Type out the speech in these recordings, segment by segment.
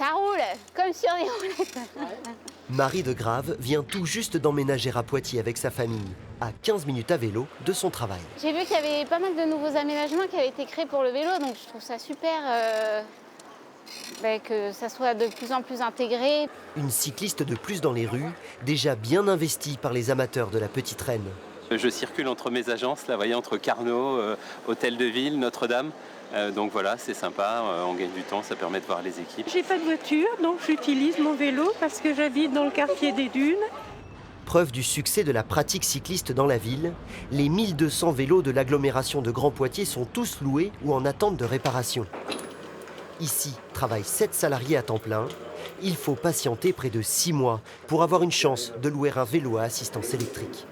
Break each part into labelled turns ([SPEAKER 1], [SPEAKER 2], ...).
[SPEAKER 1] Ça roule, comme sur les roulettes.
[SPEAKER 2] Marie de Grave vient tout juste d'emménager à Poitiers avec sa famille, à 15 minutes à vélo de son travail.
[SPEAKER 1] J'ai vu qu'il y avait pas mal de nouveaux aménagements qui avaient été créés pour le vélo, donc je trouve ça super que ça soit de plus en plus intégré.
[SPEAKER 2] Une cycliste de plus dans les rues, déjà bien investie par les amateurs de la petite reine.
[SPEAKER 3] Je circule entre mes agences, là, voyez, entre Carnot, Hôtel de Ville, Notre-Dame. Donc voilà, c'est sympa, on gagne du temps, ça permet de voir les équipes.
[SPEAKER 4] J'ai pas de voiture, donc j'utilise mon vélo parce que j'habite dans le quartier des Dunes.
[SPEAKER 2] Preuve du succès de la pratique cycliste dans la ville, les 1200 vélos de l'agglomération de Grand Poitiers sont tous loués ou en attente de réparation. Ici, travaillent 7 salariés à temps plein. Il faut patienter près de 6 mois pour avoir une chance de louer un vélo à assistance électrique.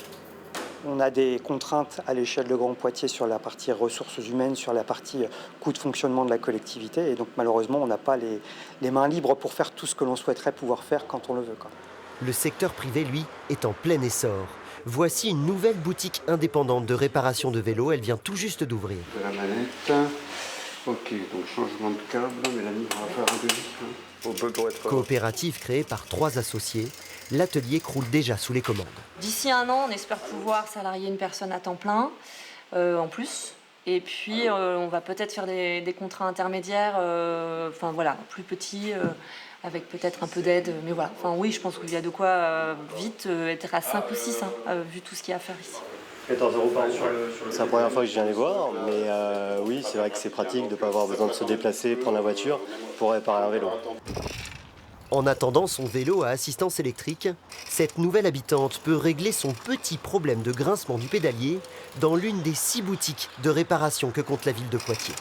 [SPEAKER 5] On a des contraintes à l'échelle de Grand Poitiers sur la partie ressources humaines, sur la partie coût de fonctionnement de la collectivité. Et donc malheureusement, on n'a pas les mains libres pour faire tout ce que l'on souhaiterait pouvoir faire quand on le veut.
[SPEAKER 2] Le secteur privé, lui, est en plein essor. Voici une nouvelle boutique indépendante de réparation de vélos. Elle vient tout juste d'ouvrir.
[SPEAKER 6] De la manette. Ok, donc changement de câble, Mélanie va faire un devis. On peut pour être...
[SPEAKER 2] Coopérative créée par 3 associés, l'atelier croule déjà sous les commandes.
[SPEAKER 7] D'ici un an, on espère pouvoir salarier une personne à temps plein en plus. Et puis, on va peut-être faire des contrats intermédiaires, plus petits, avec peut-être un peu d'aide. Mais voilà, oui, je pense qu'il y a de quoi vite être à 5 ou 6, vu tout ce qu'il y a à faire ici.
[SPEAKER 8] 14 € par an sur le... C'est la première fois que je viens les voir, mais oui, c'est vrai que c'est pratique de ne pas avoir besoin de se déplacer, prendre la voiture pour réparer un vélo.
[SPEAKER 2] En attendant son vélo à assistance électrique, cette nouvelle habitante peut régler son petit problème de grincement du pédalier dans l'une des 6 boutiques de réparation que compte la ville de Poitiers.